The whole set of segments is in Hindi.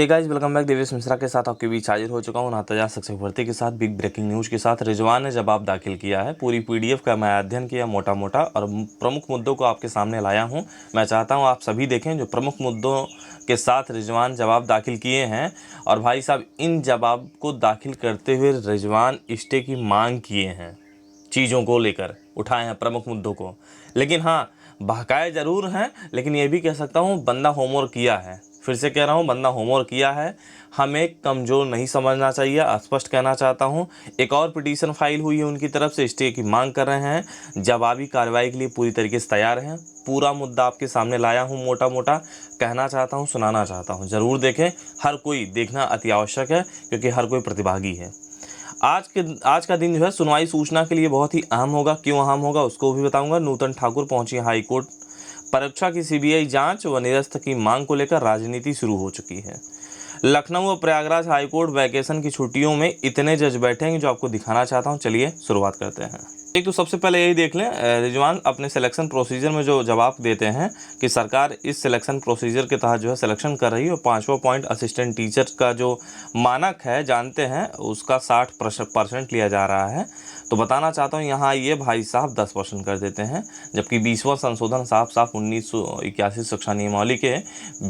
हे guys, welcome back. Devesh Mishra के साथ आपके बीच हाजिर हो चुका हूं नाताजा शिक्षक भर्ती के साथ बिग ब्रेकिंग न्यूज़ के साथ। रिजवान ने जवाब दाखिल किया है। पूरी पीडीएफ का मैं अध्ययन किया मोटा मोटा और प्रमुख मुद्दों को आपके सामने लाया हूं। मैं चाहता हूं आप सभी देखें जो प्रमुख मुद्दों के साथ रिजवान जवाब दाखिल किए हैं। और भाई साहब, इन जवाब को दाखिल करते हुए रिजवान स्टे की मांग किए हैं, चीज़ों को लेकर उठाए हैं प्रमुख मुद्दों को। लेकिन हाँ, बहकाए ज़रूर हैं, लेकिन ये भी कह सकता हूँ बंदा होमवर्क किया है। फिर से कह रहा हूँ, बंदा होमवर्क किया है। हमें कमज़ोर नहीं समझना चाहिए, स्पष्ट कहना चाहता हूँ। एक और पिटीशन फाइल हुई है उनकी तरफ से, स्टे की मांग कर रहे हैं। जवाबी कार्रवाई के लिए पूरी तरीके से तैयार हैं। पूरा मुद्दा आपके सामने लाया हूँ, मोटा मोटा कहना चाहता हूँ, सुनाना चाहता हूँ। ज़रूर देखें, हर कोई देखना अति आवश्यक है क्योंकि हर कोई प्रतिभागी है। आज का दिन जो है सुनवाई सूचना के लिए बहुत ही अहम होगा। क्यों अहम होगा उसको भी बताऊंगा। नूतन ठाकुर पहुंची हाई कोर्ट। परीक्षा की सीबीआई जांच व निरस्त की मांग को लेकर राजनीति शुरू हो चुकी है। लखनऊ और प्रयागराज हाईकोर्ट वैकेशन की छुट्टियों में इतने जज बैठेंगे जो आपको दिखाना चाहता हूं। चलिए शुरुआत करते हैं। एक तो सबसे पहले यही देख लें, रिजवान अपने सिलेक्शन प्रोसीजर में जो जवाब देते हैं कि सरकार इस सिलेक्शन प्रोसीजर के तहत जो है सिलेक्शन कर रही है। और 5वां पॉइंट असिस्टेंट टीचर का जो मानक है जानते हैं, उसका 60% लिया जा रहा है। तो बताना चाहता हूँ यहाँ ये भाई साहब 10% कर देते हैं। जबकि 20वां संशोधन साफ 1981 शिक्षा नियमावली के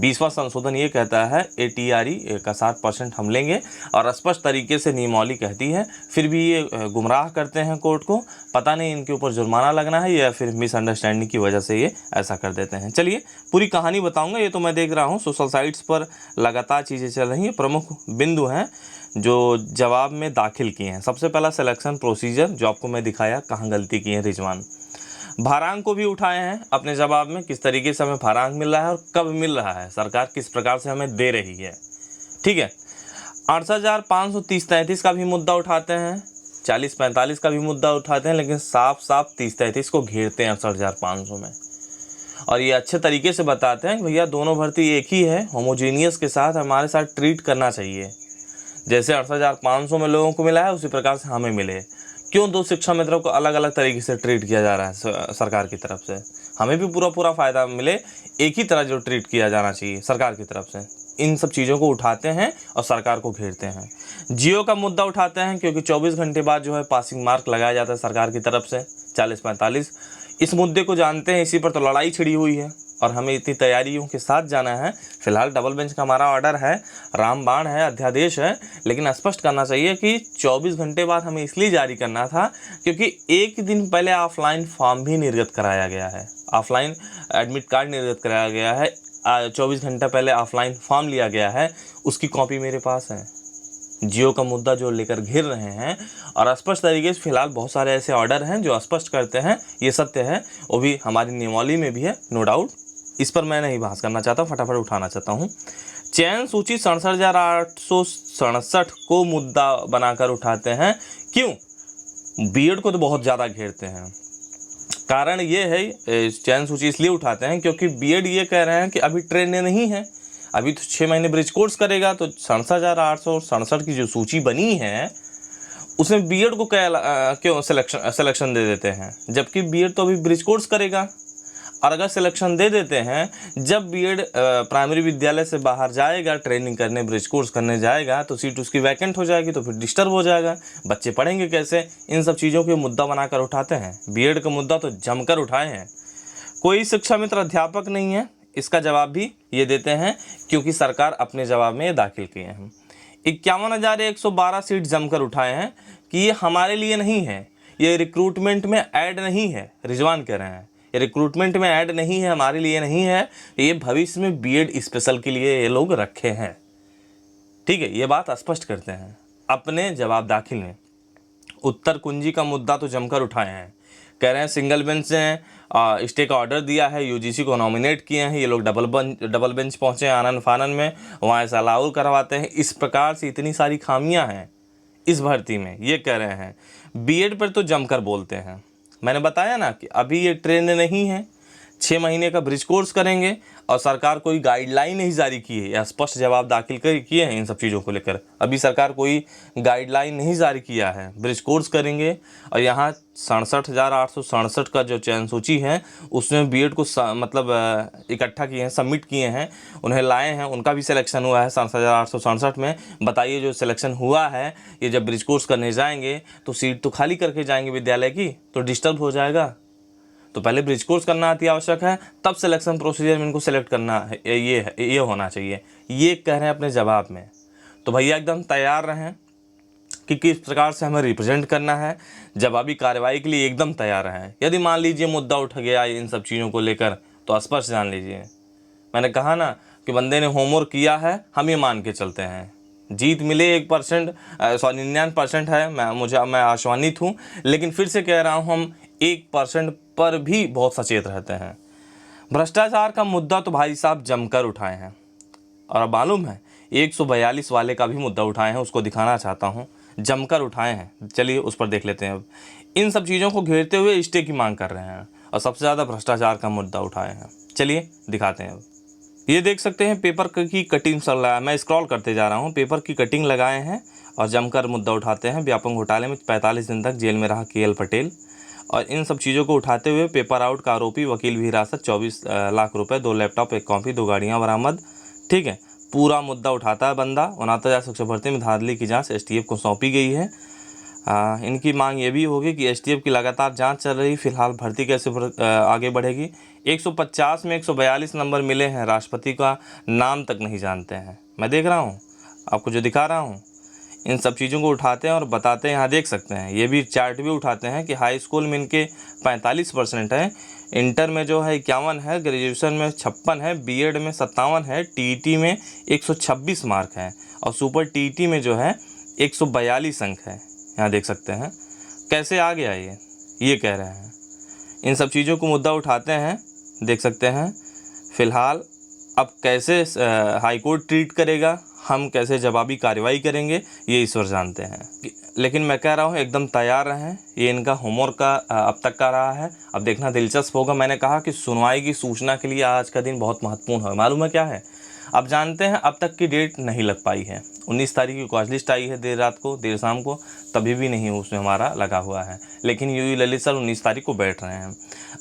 20वां संशोधन ये कहता है ATRE का 60% हम लेंगे। और स्पष्ट तरीके से नियमावली कहती है, फिर भी ये गुमराह करते हैं कोर्ट को। पता नहीं इनके ऊपर जुर्माना लगना है या फिर मिसअंडरस्टैंडिंग की वजह से ये ऐसा कर देते हैं। चलिए पूरी कहानी बताऊंगा। ये तो मैं देख रहा हूँ सोशल साइट्स पर लगातार चीज़ें चल रही हैं। प्रमुख बिंदु हैं जो जवाब में दाखिल किए हैं। सबसे पहला सिलेक्शन प्रोसीजर जो आपको मैं दिखाया, कहाँ गलती की है रिजवान। भारांक को भी उठाए हैं अपने जवाब में, किस तरीके से हमें भारांक मिल रहा है और कब मिल रहा है, सरकार किस प्रकार से हमें दे रही है। ठीक है, 68,530-33 का भी मुद्दा उठाते हैं, 40-45 का भी मुद्दा उठाते हैं, लेकिन साफ 30-33 को घेरते हैं 68,500 में। और ये अच्छे तरीके से बताते हैं कि भैया दोनों भर्ती एक ही है, होमोजीनियस के साथ हमारे साथ ट्रीट करना चाहिए। जैसे 68,500 में लोगों को मिला है उसी प्रकार से हमें मिले। क्यों दो शिक्षा मित्रों को अलग अलग तरीके से ट्रीट किया जा रहा है सरकार की तरफ से? हमें भी पूरा फ़ायदा मिले, एक ही तरह जो ट्रीट किया जाना चाहिए सरकार की तरफ से। इन सब चीज़ों को उठाते हैं और सरकार को घेरते हैं। जियो का मुद्दा उठाते हैं क्योंकि 24 घंटे बाद जो है पासिंग मार्क लगाया जाता है सरकार की तरफ से 40-45। इस मुद्दे को जानते हैं, इसी पर तो लड़ाई छिड़ी हुई है और हमें इतनी तैयारियों के साथ जाना है। फिलहाल डबल बेंच का हमारा ऑर्डर है, रामबाण है, अध्यादेश है, लेकिन स्पष्ट करना चाहिए कि 24 घंटे बाद हमें इसलिए जारी करना था क्योंकि एक दिन पहले ऑफलाइन फॉर्म भी निर्गत कराया गया है, ऑफलाइन एडमिट कार्ड निर्गत कराया गया है। 24 घंटा पहले ऑफलाइन फॉर्म लिया गया है, उसकी कॉपी मेरे पास है। जियो का मुद्दा जो लेकर घिर रहे हैं और स्पष्ट तरीके से फिलहाल बहुत सारे ऐसे ऑर्डर हैं जो स्पष्ट करते हैं ये सत्य है, वो भी हमारी नियमावली में भी है, नो डाउट। इस पर मैं नहीं बहस करना चाहता, फटाफट उठाना चाहता हूँ। चयन सूची 67,867 को मुद्दा बनाकर उठाते हैं। क्यों? बीएड को तो बहुत ज़्यादा घेरते हैं। कारण ये है, चयन सूची इसलिए उठाते हैं क्योंकि बीएड ये कह रहे हैं कि अभी ट्रेंड नहीं है, अभी तो 6 महीने ब्रिज कोर्स करेगा। तो 67,867 की जो सूची बनी है उसमें बीएड को क्यों सिलेक्शन दे देते हैं, जबकि बीएड तो अभी ब्रिज कोर्स करेगा। और अगर सिलेक्शन दे देते हैं, जब बीएड प्राइमरी विद्यालय से बाहर जाएगा, ट्रेनिंग करने, ब्रिज कोर्स करने जाएगा, तो सीट उसकी वैकेंट हो जाएगी, तो फिर डिस्टर्ब हो जाएगा, बच्चे पढ़ेंगे कैसे? इन सब चीज़ों के मुद्दा बनाकर उठाते हैं। बीएड का मुद्दा तो जमकर उठाए हैं। कोई शिक्षा मित्र अध्यापक नहीं है, इसका जवाब भी ये देते हैं क्योंकि सरकार अपने जवाब में ये दाखिल किए हैं। 51,112 सीट जमकर उठाए हैं कि ये हमारे लिए नहीं है, ये रिक्रूटमेंट में ऐड नहीं है। रिजवान कह रहे हैं ये रिक्रूटमेंट में ऐड नहीं है, हमारे लिए नहीं है, ये भविष्य में बीएड स्पेशल के लिए ये लोग रखे हैं। ठीक है, ये बात स्पष्ट करते हैं अपने जवाब दाखिल में। उत्तर कुंजी का मुद्दा तो जमकर उठाए हैं, कह रहे हैं सिंगल बेंच ने स्टे का ऑर्डर दिया है, यूजीसी को नॉमिनेट किए हैं, ये लोग डबल बेंच पहुँचे आनन फानन में, वहाँ ऐसा लागू करवाते हैं। इस प्रकार से इतनी सारी खामियां हैं इस भर्ती में, ये कह रहे हैं। बीएड पर तो जमकर बोलते हैं। मैंने बताया ना कि अभी ये ट्रेंड नहीं है, 6 महीने का ब्रिज कोर्स करेंगे और सरकार कोई गाइडलाइन नहीं जारी की है या स्पष्ट जवाब दाखिल किए हैं इन सब चीज़ों को लेकर। अभी सरकार कोई गाइडलाइन नहीं जारी किया है। ब्रिज कोर्स करेंगे और यहाँ 67,867 का जो चयन सूची है उसमें बीएड को मतलब इकट्ठा किए हैं, सबमिट किए हैं, उन्हें लाए हैं, उनका भी सिलेक्शन हुआ है 67,867 में। बताइए जो सिलेक्शन हुआ है ये जब ब्रिज कोर्स करने जाएंगे तो सीट तो खाली करके जाएंगे विद्यालय की, तो डिस्टर्ब हो जाएगा। तो पहले ब्रिज कोर्स करना अति आवश्यक है, तब सिलेक्शन प्रोसीजर में इनको सेलेक्ट करना है, ये होना चाहिए। ये कह रहे हैं अपने जवाब में। तो भैया एकदम तैयार रहें कि किस प्रकार से हमें रिप्रेजेंट करना है, जवाबी कार्रवाई के लिए एकदम तैयार रहें। यदि मान लीजिए मुद्दा उठ गया इन सब चीज़ों को लेकर तो स्पष्ट जान लीजिए, मैंने कहा ना कि बंदे ने होमवर्क किया है, हम ये मान के चलते हैं। जीत मिले 1% 99% है, मैं आश्वानित हूँ, लेकिन फिर से कह रहा हूँ हम 1% पर भी बहुत सचेत रहते हैं। भ्रष्टाचार का मुद्दा तो भाई साहब जमकर उठाए हैं, और अब मालूम है 142 वाले का भी मुद्दा उठाए हैं, उसको दिखाना चाहता हूँ, जमकर उठाए हैं। चलिए उस पर देख लेते हैं। अब इन सब चीज़ों को घेरते हुए स्टे की मांग कर रहे हैं और सबसे ज़्यादा भ्रष्टाचार का मुद्दा उठाए हैं। चलिए दिखाते हैं। अब ये देख सकते हैं पेपर की कटिंग चल रहा है, मैं स्क्रॉल करते जा रहा हूँ। पेपर की कटिंग लगाए हैं और जमकर मुद्दा उठाते हैं। व्यापक घोटाले में 45 दिन तक जेल में रहा KL पटेल, और इन सब चीज़ों को उठाते हुए पेपर आउट का आरोपी, वकील भी हिरासत, 24 लाख रुपए, 2 लैपटॉप, 1 कॉपी, 2 गाड़ियाँ बरामद। ठीक है, पूरा मुद्दा उठाता है बंदा। 69,000 शिक्षक भर्ती में धांधली की जांच STF को सौंपी गई है। इनकी मांग ये भी होगी कि STF की लगातार जांच चल रही, फिलहाल भर्ती कैसे आगे बढ़ेगी। 150 में 142 नंबर मिले हैं, राष्ट्रपति का नाम तक नहीं जानते हैं। मैं देख रहा हूँ आपको जो दिखा रहा हूँ, इन सब चीज़ों को उठाते हैं और बताते हैं। यहाँ देख सकते हैं, ये भी चार्ट भी उठाते हैं कि हाई स्कूल में इनके 45% है, इंटर में जो है 51 है, ग्रेजुएशन में 56 है, बीएड में 57 है, TET में 126 मार्क है, और सुपर TET में जो है 142 अंक है। यहाँ देख सकते हैं कैसे आ गया ये कह रहे हैं। इन सब चीज़ों को मुद्दा उठाते हैं, देख सकते हैं। फ़िलहाल अब कैसे हाई कोर्ट ट्रीट करेगा, हम कैसे जवाबी कार्रवाई करेंगे, ये ईश्वर जानते हैं। लेकिन मैं कह रहा हूँ एकदम तैयार रहें। ये इनका होमवर्क का अब तक का रहा है, अब देखना दिलचस्प होगा। मैंने कहा कि सुनवाई की सूचना के लिए आज का दिन बहुत महत्वपूर्ण है। मालूम है क्या है? अब जानते हैं अब तक की डेट नहीं लग पाई है। 19 तारीख की कॉज लिस्ट आई है देर रात को, देर शाम को, तभी भी नहीं उसमें हमारा लगा हुआ है। लेकिन यूयू ललित सर 19 तारीख को बैठ रहे हैं।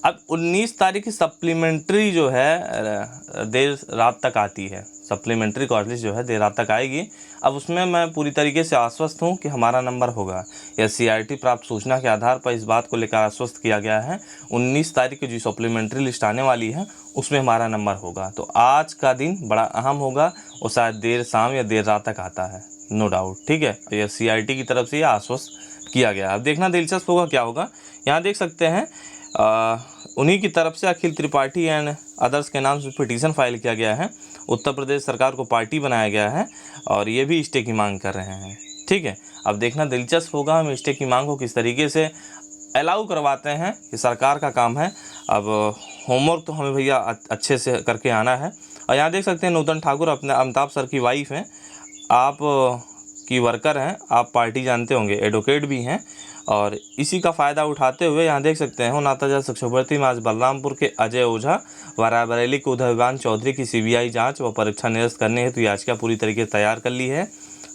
अब 19 तारीख की सप्लीमेंट्री जो है देर रात तक आती है, सप्लीमेंट्री कॉज लिस्ट जो है देर रात तक आएगी। अब उसमें मैं पूरी तरीके से आश्वस्त हूँ कि हमारा नंबर होगा। SCRT प्राप्त सूचना के आधार पर इस बात को लेकर आश्वस्त किया गया है 19 तारीख की जो सप्लीमेंट्री लिस्ट आने वाली है उसमें हमारा नंबर होगा। तो आज का दिन बड़ा अहम होगा, और शायद देर शाम या देर रात तक आता है, नो डाउट। ठीक है, SCRT की तरफ से ये आश्वस्त किया गया। अब देखना दिलचस्प होगा क्या होगा। यहाँ देख सकते हैं उन्हीं की तरफ से अखिल त्रिपाठी एंड अदर्स के नाम से पिटीशन फाइल किया गया है। उत्तर प्रदेश सरकार को पार्टी बनाया गया है और ये भी स्टे की मांग कर रहे हैं। ठीक है, अब देखना दिलचस्प होगा हम स्टे की मांग को किस तरीके से अलाउ करवाते हैं, ये सरकार का काम है। अब होमवर्क तो हमें भैया अच्छे से करके आना है। और यहाँ देख सकते हैं नूतन ठाकुर अपने अमिताभ सर की वाइफ हैं, आप की वर्कर हैं, आप पार्टी जानते होंगे, एडवोकेट भी हैं, और इसी का फ़ायदा उठाते हुए यहाँ देख सकते हैं 69,000 शिक्षक भर्ती में आज बलरामपुर के अजय ओझा व रायबरेली के उदयवान चौधरी की CBI जांच व परीक्षा निरस्त करने हेतु याचिका पूरी तरीके से तैयार कर ली है।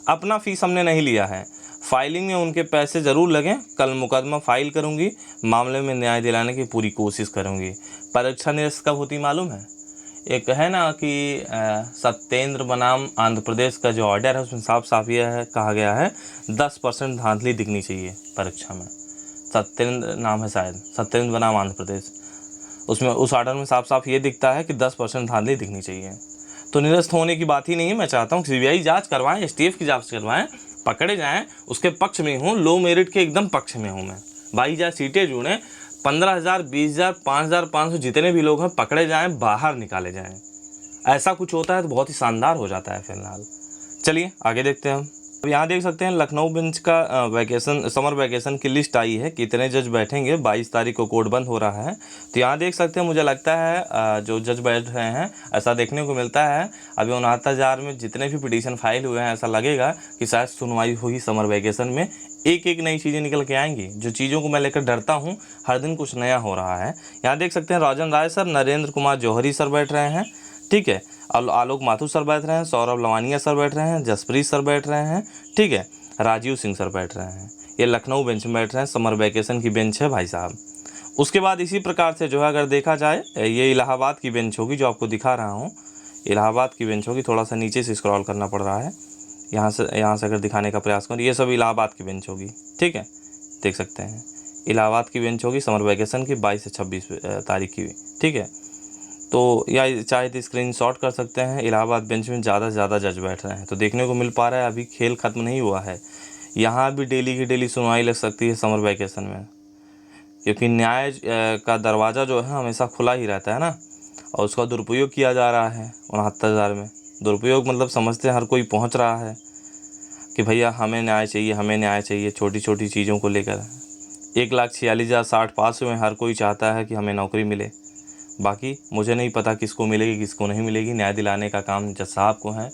अपना फीस हमने नहीं लिया है, फाइलिंग में उनके पैसे ज़रूर लगें। कल मुकदमा फाइल करूँगी, मामले में न्याय दिलाने की पूरी कोशिश करूँगी। परीक्षा निरस्त कब होती मालूम है? एक है ना कि सत्येंद्र बनाम आंध्र प्रदेश का जो ऑर्डर है उसमें साफ साफ यह है कहा गया है 10% धांधली दिखनी चाहिए परीक्षा में। सत्येंद्र नाम है शायद, सत्येंद्र बनाम आंध्र प्रदेश, उसमें उस ऑर्डर में साफ साफ ये दिखता है कि 10% धांधली दिखनी चाहिए। तो निरस्त होने की बात ही नहीं है। मैं चाहता हूँ CBI जाँच करवाएँ, STF की जाँच करवाएँ, पकड़े जाएँ, उसके पक्ष में हूँ, लो मेरिट के एकदम पक्ष में हूँ मैं। 22,000 सीटें जुड़ें, 15,000, 20,000, 5,500 जितने भी लोग हैं पकड़े जाएं, बाहर निकाले जाएं। ऐसा कुछ होता है तो बहुत ही शानदार हो जाता है। फिलहाल चलिए आगे देखते हैं हम। अब यहाँ देख सकते हैं लखनऊ बेंच का समर वैकेशन की लिस्ट आई है, कितने जज बैठेंगे। 22 तारीख को कोर्ट बंद हो रहा है। तो यहाँ देख सकते हैं, मुझे लगता है जो जज बैठ रहे हैं ऐसा देखने को मिलता है। अभी 69,000 में जितने भी पिटीशन फाइल हुए हैं ऐसा लगेगा कि शायद सुनवाई होगी समर वैकेशन में। एक एक नई चीज़ें निकल के आएंगी। जो चीज़ों को मैं लेकर डरता हूँ, हर दिन कुछ नया हो रहा है। यहाँ देख सकते हैं राजन राय सर, नरेंद्र कुमार जौहरी सर बैठ रहे हैं। ठीक है। आलोक माथुर सर बैठ रहे हैं, सौरभ लवानिया सर बैठ रहे हैं, जसप्रीत सर बैठ रहे हैं, ठीक है, राजीव सिंह सर बैठ रहे हैं। ये लखनऊ बेंच में बैठ रहे हैं, समर वैकेशन की बेंच है भाई साहब। उसके बाद इसी प्रकार से जो है अगर देखा जाए, ये इलाहाबाद की बेंच होगी जो आपको दिखा रहा हूँ, इलाहाबाद की बेंच होगी। थोड़ा सा नीचे से स्क्रॉल करना पड़ रहा है, यहाँ से अगर दिखाने का प्रयास करूँ, ये सब इलाहाबाद की बेंच होगी, ठीक है, देख सकते हैं। इलाहाबाद की बेंच होगी समर वैकेशन की 22 से 26 तारीख की, ठीक है। तो या चाहे तो स्क्रीनशॉट कर सकते हैं। इलाहाबाद बेंच में ज़्यादा से ज़्यादा जज बैठ रहे हैं, तो देखने को मिल पा रहा है। अभी खेल ख़त्म नहीं हुआ है, यहाँ भी डेली की डेली सुनवाई लग सकती है समर वैकेशन में, क्योंकि न्याय का दरवाज़ा जो है हमेशा खुला ही रहता है ना, और उसका दुरुपयोग किया जा रहा है 69,000 में। दुरुपयोग मतलब समझते हैं हर कोई पहुंच रहा है कि भैया हमें न्याय चाहिए, हमें न्याय चाहिए, छोटी छोटी चीज़ों को लेकर। 1,46,60 पास हुए, हर कोई चाहता है कि हमें नौकरी मिले। बाकी मुझे नहीं पता किसको मिलेगी किसको नहीं मिलेगी, न्याय दिलाने का काम जज साहब को है।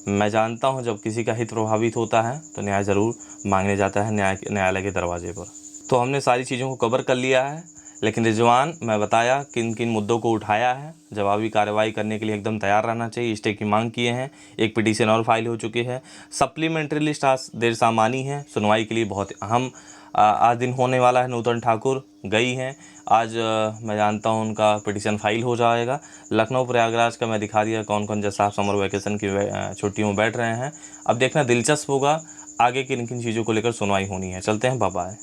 मैं जानता हूं जब किसी का हित प्रभावित होता है तो न्याय ज़रूर मांगने जाता है न्यायालय के दरवाजे पर। तो हमने सारी चीज़ों को कवर कर लिया है, लेकिन रिजवान मैं बताया किन किन मुद्दों को उठाया है। जवाबी कार्रवाई करने के लिए एकदम तैयार रहना चाहिए। स्टे की मांग किए हैं, एक पिटीशन और फाइल हो चुकी है। सप्लीमेंट्री लिस्ट आज देर सामानी है, सुनवाई के लिए बहुत अहम आज दिन होने वाला है। नूतन ठाकुर गई हैं आज, मैं जानता हूं उनका पिटीशन फाइल हो जाएगा। लखनऊ प्रयागराज का मैं दिखा दिया कौन कौन जज साहब समर वैकेशन की छुट्टियों में बैठ रहे हैं। अब देखना दिलचस्प होगा आगे किन किन चीज़ों को लेकर सुनवाई होनी है। चलते हैं, बाय बाय।